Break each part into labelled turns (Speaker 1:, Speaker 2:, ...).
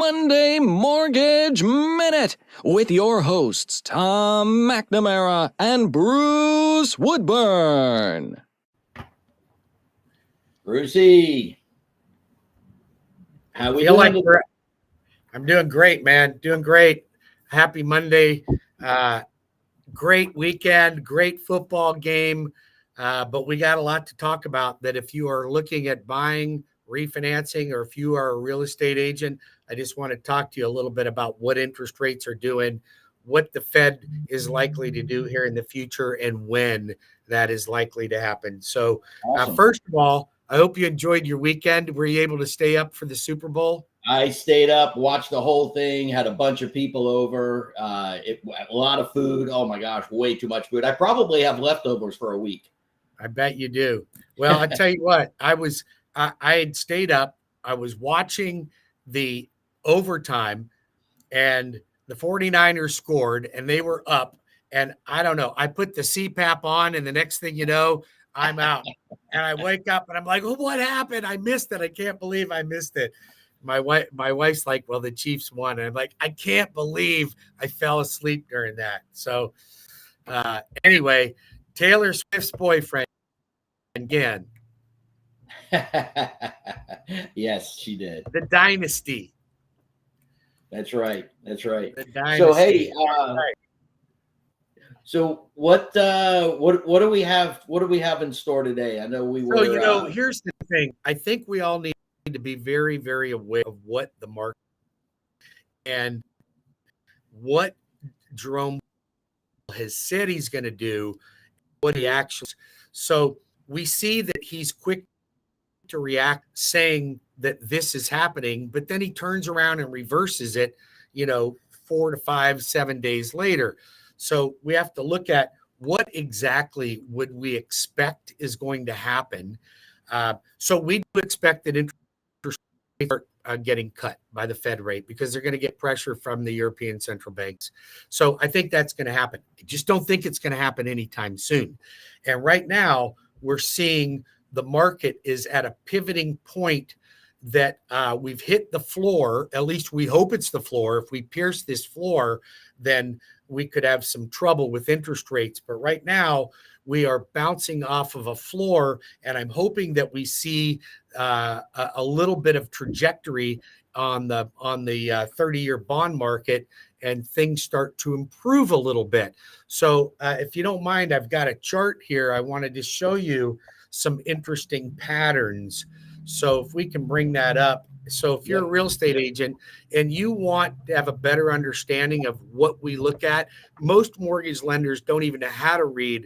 Speaker 1: Monday Mortgage Minute with your hosts, Tom McNamara and Bruce Woodburn.
Speaker 2: Brucey, how we doing?
Speaker 3: I'm doing great, man. Doing great. Happy Monday. Great weekend, great football game. But we got a lot to talk about. That if you are looking at buying, refinancing, or if you are a real estate agent, I just want to talk to you a little bit about what interest rates are doing, what the Fed is likely to do here in the future, and when that is likely to happen. So
Speaker 2: Awesome.
Speaker 3: First of all, I hope you enjoyed your weekend. Were you able to stay up for the Super Bowl?
Speaker 2: I stayed up, watched the whole thing, had a bunch of people over, a lot of food. Oh my gosh, way too much food. I probably have leftovers for a week.
Speaker 3: I bet you do. Well, I tell you what, I had stayed up. I was watching the overtime, and the 49ers scored, and they were up. And I don't know, I put the CPAP on, and the next thing you know, I'm out. And I wake up, and I'm like, oh, what happened? I missed it. I can't believe I missed it. My wife's like, well, the Chiefs won. And I'm like, I can't believe I fell asleep during that. So anyway, Taylor Swift's boyfriend again.
Speaker 2: Yes, she did.
Speaker 3: The Dynasty.
Speaker 2: That's right. That's right.
Speaker 3: The Dynasty.
Speaker 2: So hey, so what do we have? What do we have in store today? I know we were.
Speaker 3: So here's the thing. I think we all need to be very, very aware of what the market and what Jerome has said he's going to do, what he actually. So we see that he's quick to react, saying that this is happening, but then he turns around and reverses it, 4 to 5, 7 days later. So we have to look at what exactly would we expect is going to happen. So we do expect that interest rates are getting cut by the Fed rate because they're going to get pressure from the European central banks. So I think that's going to happen. I just don't think it's going to happen anytime soon. And right now we're seeing the market is at a pivoting point that we've hit the floor. At least we hope it's the floor. If we pierce this floor, then we could have some trouble with interest rates. But right now we are bouncing off of a floor, and I'm hoping that we see a little bit of trajectory on the 30-year bond market, and things start to improve a little bit. So if you don't mind, I've got a chart here. I wanted to show you some interesting patterns. So if we can bring that up. So if you're a real estate agent and you want to have a better understanding of what we look at, most mortgage lenders don't even know how to read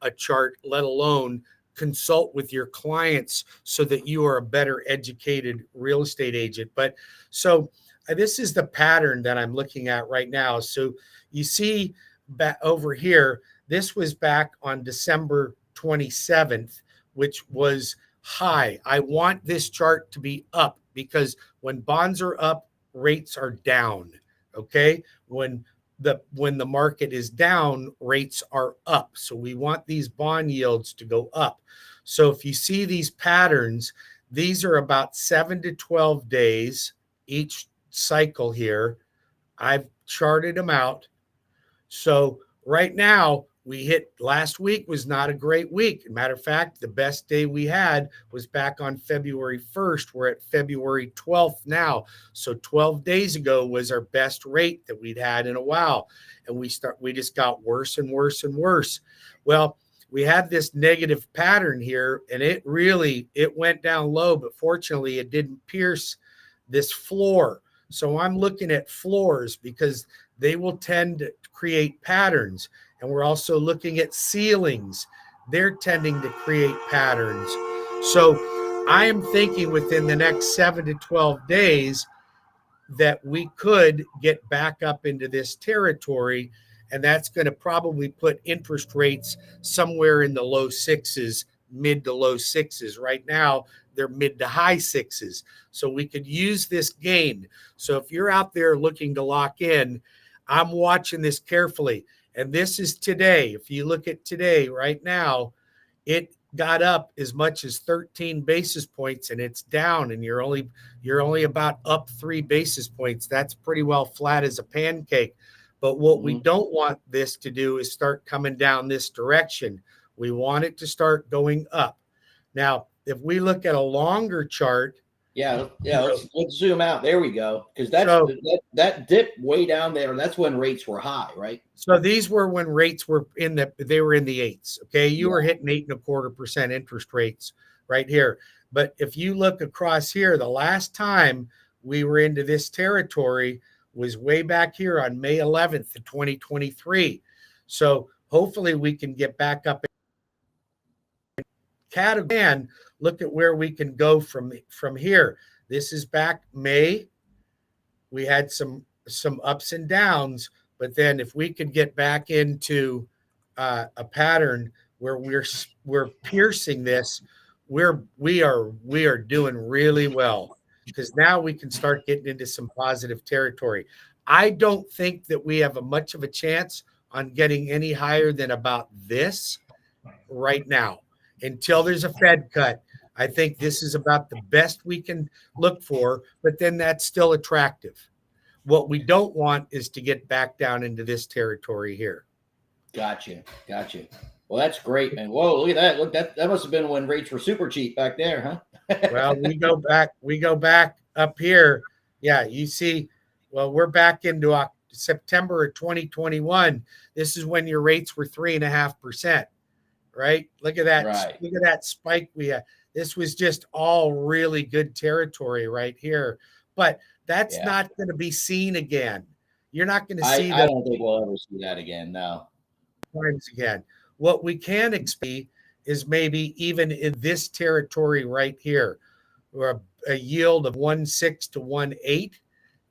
Speaker 3: a chart, let alone consult with your clients so that you are a better educated real estate agent. But so this is the pattern that I'm looking at right now. So you see back over here, this was back on December 27th, which was high. I want this chart to be up because when bonds are up, rates are down. Okay. When the market is down, rates are up. So we want these bond yields to go up. So if you see these patterns, these are about 7 to 12 days each cycle here. I've charted them out. So right now, we hit last week was not a great week. Matter of fact, the best day we had was back on February 1st. We're at February 12th now. So 12 days ago was our best rate that we'd had in a while. And we just got worse and worse and worse. Well, we had this negative pattern here, and it went down low, but fortunately it didn't pierce this floor. So I'm looking at floors because they will tend to create patterns. And we're also looking at ceilings. They're tending to create patterns. So I am thinking within the next 7 to 12 days that we could get back up into this territory. And that's going to probably put interest rates somewhere in the low sixes, mid to low sixes. Right now, they're mid to high sixes. So we could use this gain. So if you're out there looking to lock in, I'm watching this carefully. And this is today. If you look at today, right now, got up as much as 13 basis points and it's down, and you're only about up 3 basis points. That's pretty well flat as a pancake. But what we don't want this to do is start coming down this direction. We want it to start going up. Now, if we look at a longer chart,
Speaker 2: let's zoom out. There we go. Because that dip way down there, that's when rates were high, right?
Speaker 3: So these were when rates were in the eights. Okay, you were hitting 8.25% interest rates right here. But if you look across here, the last time we were into this territory was way back here on May 11th of 2023. So hopefully we can get back up. Again, look at where we can go from here. This is back May. We had some ups and downs, but then if we could get back into a pattern where we're piercing this, we are doing really well, because now we can start getting into some positive territory. I don't think that we have much of a chance on getting any higher than about this right now until there's a Fed cut. I think this is about the best we can look for, but then that's still attractive. What we don't want is to get back down into this territory here.
Speaker 2: Gotcha. Well, that's great, man. Whoa, look at that. Look, that must have been when rates were super cheap back there, huh?
Speaker 3: Well, we go back up here. Yeah, you see, well, we're back into September of 2021. This is when your rates were 3.5%. Right? Look at that.
Speaker 2: Right.
Speaker 3: Look at that spike we had. This was just all really good territory right here. But that's not going to be seen again. You're not going to see that.
Speaker 2: I don't think we'll ever see that again. No.
Speaker 3: Times again. What we can expect is maybe even in this territory right here, or a yield of 1.6 to 1.8.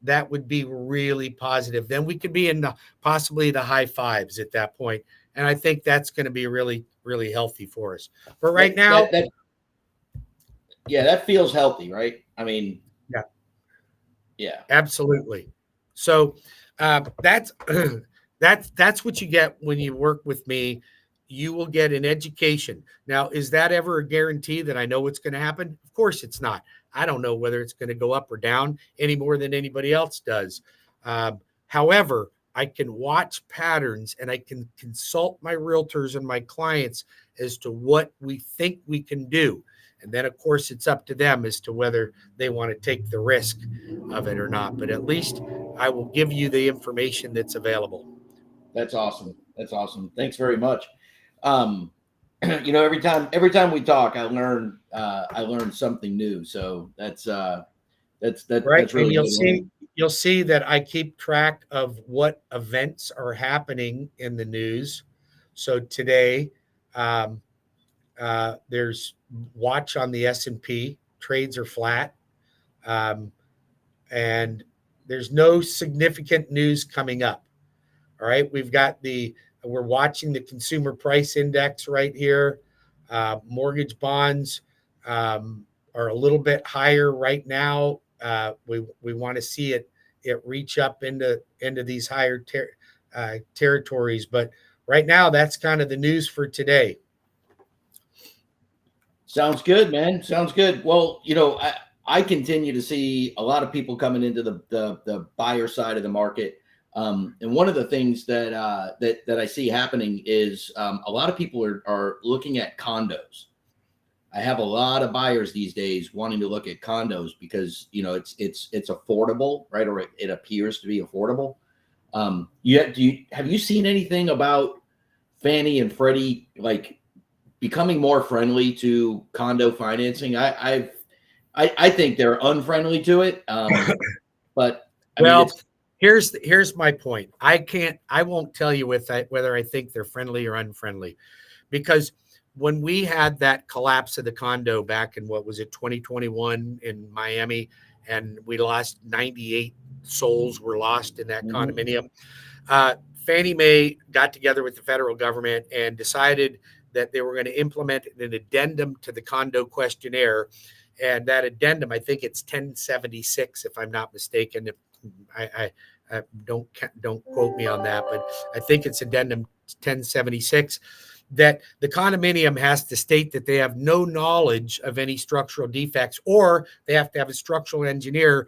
Speaker 3: That would be really positive. Then we could be in possibly the high fives at that point. And I think that's going to be really, really healthy for us. But right now,
Speaker 2: that feels healthy, right? I mean, yeah,
Speaker 3: absolutely. So that's what you get when you work with me. You will get an education. Now, is that ever a guarantee that I know what's going to happen? Of course it's not. I don't know whether it's going to go up or down any more than anybody else does. However, I can watch patterns and I can consult my realtors and my clients as to what we think we can do. And then, of course, it's up to them as to whether they want to take the risk of it or not. But at least I will give you the information that's available.
Speaker 2: That's awesome. Thanks very much. Every time we talk, I learn something new. So that's right. That's really
Speaker 3: and you'll see that I keep track of what events are happening in the news. So today, there's watch on the S&P. Trades are flat, and there's no significant news coming up. All right, we're watching the consumer price index right here. Mortgage bonds are a little bit higher right now. We want to see it reach up into these higher territories. But right now, that's kind of the news for today.
Speaker 2: Sounds good, man. Sounds good. Well, I continue to see a lot of people coming into the buyer side of the market. And one of the things that I see happening is a lot of people are looking at condos. I have a lot of buyers these days wanting to look at condos because it's affordable, right? Or it appears to be affordable. Have you seen anything about Fannie and Freddie becoming more friendly to condo financing? I think they're unfriendly to it, but
Speaker 3: here's my point. I won't tell you whether I think they're friendly or unfriendly, because when we had that collapse of the condo back in 2021 in Miami, and we lost 98 souls were lost in that condominium. Fannie Mae got together with the federal government and decided that they were going to implement an addendum to the condo questionnaire. And that addendum, I think it's 1076, if I'm not mistaken. I don't quote me on that, but I think it's addendum 1076. that the condominium has to state that they have no knowledge of any structural defects, or they have to have a structural engineer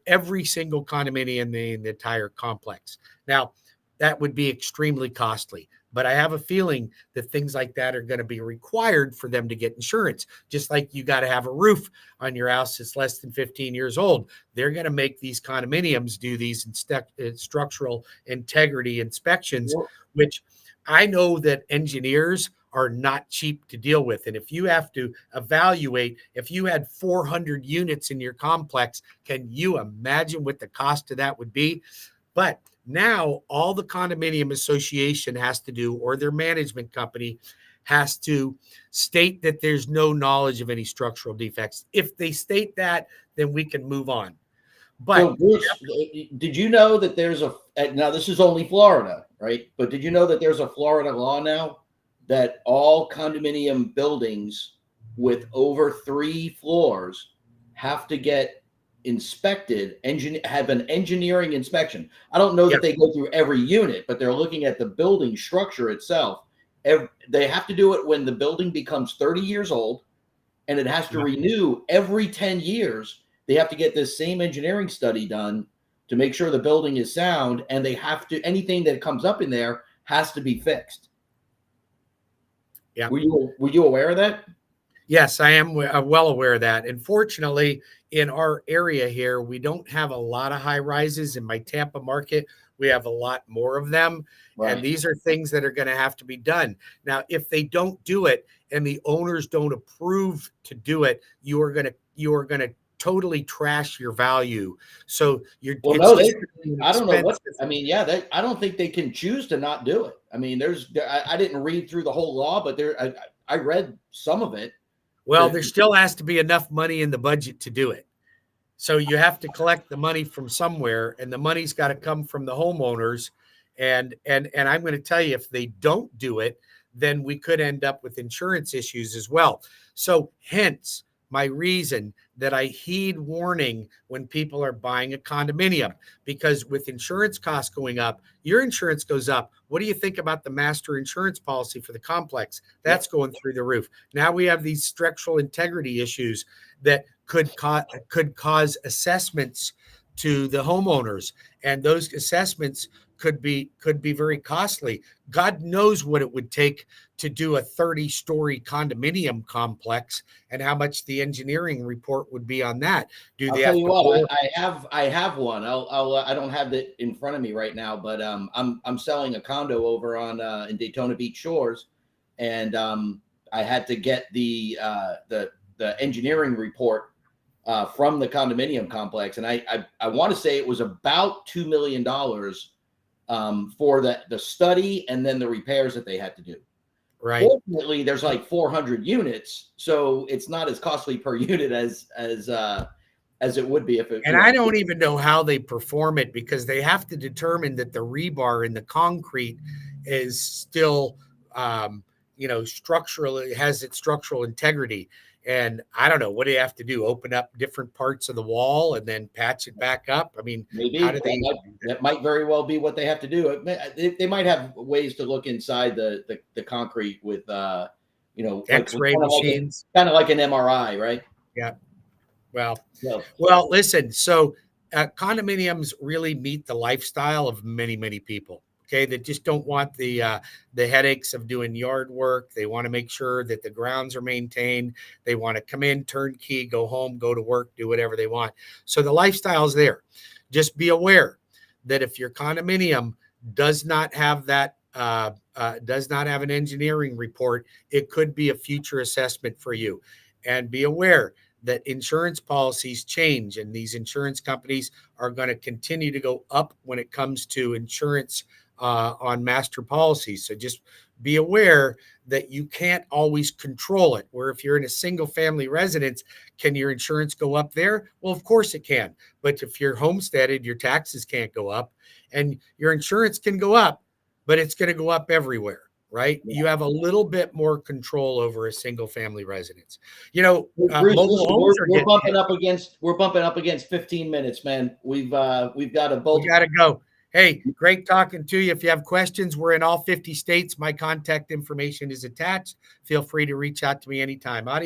Speaker 3: every single condominium in the entire complex. Now, that would be extremely costly, but I have a feeling that things like that are going to be required for them to get insurance. Just like you got to have a roof on your house that's less than 15 years old. They're going to make these condominiums do these structural integrity inspections, which I know that engineers are not cheap to deal with. And if you have to evaluate, if you had 400 units in your complex, can you imagine what the cost of that would be? But now all the condominium association has to do, or their management company has to state that there's no knowledge of any structural defects. If they state that, then we can move on. But
Speaker 2: so Bruce, did you know that there's now this is only Florida, right? But did you know that there's a Florida law now that all condominium buildings with over 3 floors have to get inspected, have an engineering inspection? I don't know that they go through every unit, but they're looking at the building structure itself. They have to do it when the building becomes 30 years old, and it has to renew every 10 years. They have to get this same engineering study done to make sure the building is sound, and they have to, anything that comes up in there has to be fixed.
Speaker 3: Yeah.
Speaker 2: Were you aware of that?
Speaker 3: Yes, I am well aware of that. Unfortunately, in our area here, we don't have a lot of high rises. In my Tampa market, we have a lot more of them. Right. And these are things that are going to have to be done. Now, if they don't do it and the owners don't approve to do it, you are going to totally trash your value. So you're
Speaker 2: I don't know what I mean. Yeah, I don't think they can choose to not do it. I mean, I didn't read through the whole law, but I read some of it.
Speaker 3: Well, there still has to be enough money in the budget to do it. So you have to collect the money from somewhere, and the money's got to come from the homeowners. And I'm going to tell you, if they don't do it, then we could end up with insurance issues as well. So hence my reason that I heed warning when people are buying a condominium, because with insurance costs going up, your insurance goes up. What do you think about the master insurance policy for the complex? That's going through the roof. Now we have these structural integrity issues that could cause assessments to the homeowners, and those assessments could be very costly. God knows what it would take to do a 30-story condominium complex, and how much the engineering report would be on that.
Speaker 2: I'll tell you what, I have one. I don't have it in front of me right now, but I'm selling a condo over on in Daytona Beach Shores, and I had to get the engineering report from the condominium complex, and I want to say it was about $2 million for the study and then the repairs that they had to do.
Speaker 3: Right.
Speaker 2: Fortunately, there's like 400 units, so it's not as costly per unit as it would be if it.
Speaker 3: And I don't even know how they perform it, because they have to determine that the rebar in the concrete is still, structurally has its structural integrity. And I don't know, what do you have to do? Open up different parts of the wall and then patch it back up? I mean,
Speaker 2: maybe that might very well be what they have to do. They might have ways to look inside the concrete with
Speaker 3: X-ray machines,
Speaker 2: kind of like an MRI, right?
Speaker 3: Yeah. Well, listen. So condominiums really meet the lifestyle of many, many people. Okay, that just don't want the headaches of doing yard work. They want to make sure that the grounds are maintained. They want to come in, turnkey, go home, go to work, do whatever they want. So the lifestyle's there. Just be aware that if your condominium does not have that, does not have an engineering report, it could be a future assessment for you. And be aware that insurance policies change, and these insurance companies are going to continue to go up when it comes to insurance on master policies. So just be aware that you can't always control it. Where if you're in a single family residence, can your insurance go up there? Well, of course it can. But if you're homesteaded, your taxes can't go up, and your insurance can go up, but it's going to go up everywhere. Right? Yeah. You have a little bit more control over a single family residence. Bruce,
Speaker 2: we're bumping up against 15 minutes, man. We've got to both.
Speaker 3: We got to go. Hey, great talking to you. If you have questions, we're in all 50 states. My contact information is attached. Feel free to reach out to me anytime. Adios.